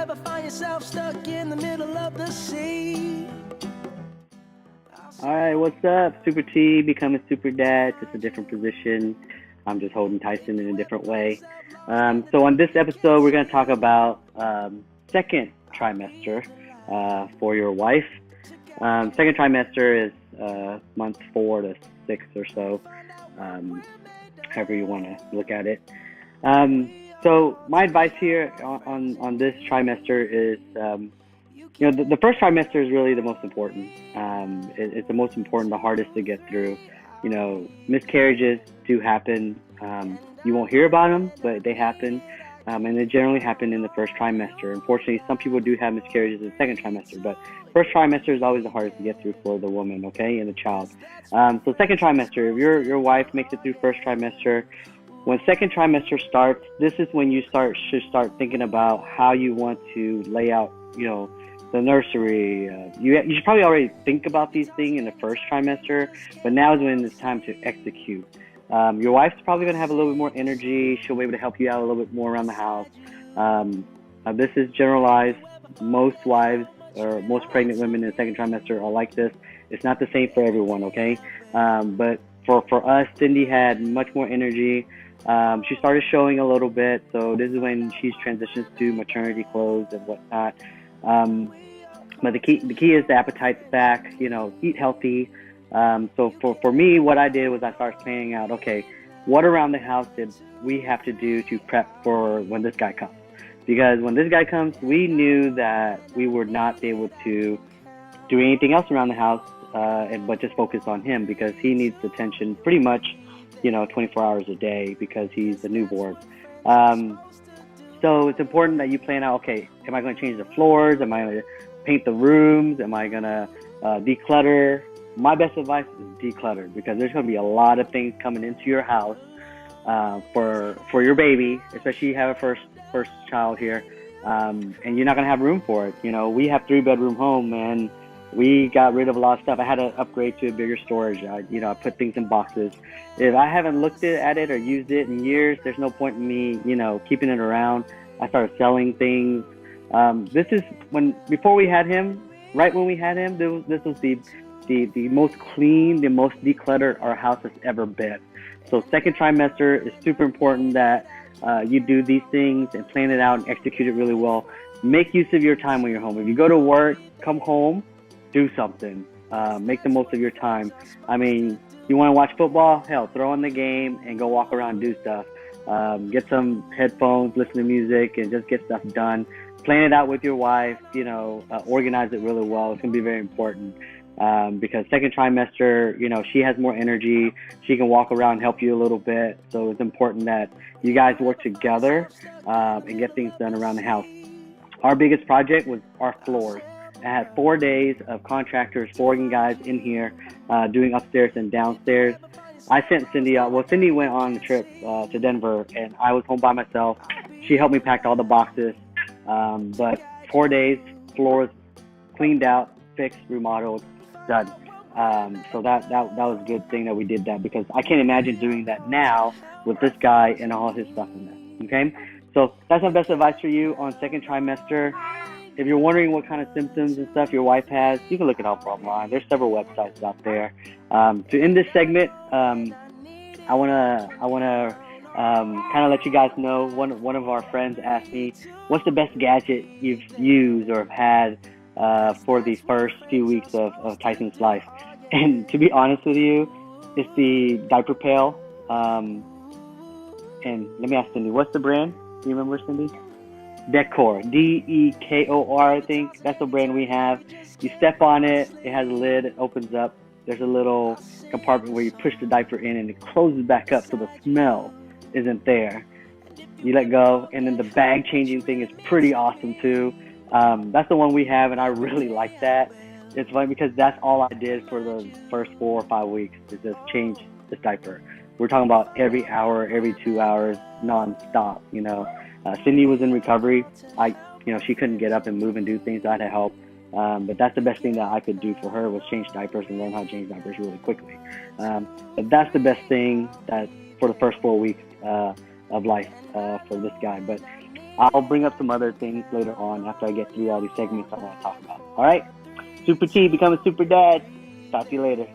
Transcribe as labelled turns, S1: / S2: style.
S1: ever find yourself stuck in the middle of the sea.
S2: All right, what's up? Super T, becoming Super Dad, just a different position. I'm just holding Tyson in a different way. So on this episode, we're going to talk about second trimester for your wife. Second trimester is month 4 to 6 or so, however you want to look at it. So my advice here on this trimester is, the first trimester is really the most important. It's the most important, the hardest to get through. Miscarriages do happen. You won't hear about them, but they happen. And they generally happen in the first trimester. Unfortunately, some people do have miscarriages in the second trimester, but first trimester is always the hardest to get through for the woman, okay, and the child. So second trimester, if your wife makes it through first trimester, when second trimester starts, this is when you should start thinking about how you want to lay out, the nursery. You should probably already think about these things in the first trimester, but now is when it's time to execute. Your wife's probably going to have a little bit more energy. She'll be able to help you out a little bit more around the house. This is generalized. Most wives or most pregnant women in the second trimester are like this. It's not the same for everyone, okay? But for us, Cindy had much more energy. She started showing a little bit, so this is when she transitions to maternity clothes and whatnot. But the key is the appetite's back. Eat healthy. So for me, what I did was I started planning out, okay, what around the house did we have to do to prep for when this guy comes? Because when this guy comes, we knew that we would not be able to do anything else around the house, but just focus on him because he needs attention pretty much, 24 hours a day because he's a newborn. So it's important that you plan out, okay, am I going to change the floors? Am I going to paint the rooms? Am I going to declutter? My best advice is declutter because there's going to be a lot of things coming into your house for your baby, especially you have a first child here, and you're not going to have room for it. We have 3-bedroom home and we got rid of a lot of stuff. I had to upgrade to a bigger storage. I put things in boxes. If I haven't looked at it or used it in years, there's no point in me, keeping it around. I started selling things. This is before we had him, right when we had him, this was the most clean, the most decluttered our house has ever been. So second trimester is super important that you do these things and plan it out and execute it really well. Make use of your time when you're home. If you go to work, come home, do something. Make the most of your time. I mean, you want to watch football? Hell, throw on the game and go walk around and do stuff. Get some headphones, listen to music, and just get stuff done. Plan it out with your wife, organize it really well. It's going to be very important. Because second trimester, she has more energy. She can walk around and help you a little bit. So it's important that you guys work together and get things done around the house. Our biggest project was our floors. I had 4 days of contractors, flooring guys in here doing upstairs and downstairs. I sent Cindy out. Well, Cindy went on a trip to Denver, and I was home by myself. She helped me pack all the boxes. But 4 days, floors cleaned out, fixed, remodeled, done. So that was a good thing that we did that because I can't imagine doing that now with this guy and all his stuff in there. Okay, so that's my best advice for you on second trimester. If you're wondering what kind of symptoms and stuff your wife has, you can look it up online. There's several websites out there. To end this segment, I wanna kind of let you guys know. One of our friends asked me, "What's the best gadget you've used or have had for the first few weeks of Tyson's life?" And to be honest with you, it's the diaper pail. And let me ask Cindy, what's the brand? Do you remember, Cindy? Decor, Dekor, I think. That's the brand we have. You step on it, it has a lid, it opens up. There's a little compartment where you push the diaper in and it closes back up so the smell isn't there. You let go, and then the bag changing thing is pretty awesome too. That's the one we have, and I really like that. It's funny because that's all I did for the first 4 or 5 weeks to just change this diaper. We're talking about every hour, every 2 hours, non-stop, Cindy was in recovery. She couldn't get up and move and do things, so I had to help. But that's the best thing that I could do for her was change diapers and learn how to change diapers really quickly. But that's the best thing that for the first 4 weeks of life for this guy. But I'll bring up some other things later on after I get through all these segments I want to talk about. All right? Super T, become a super dad. Talk to you later.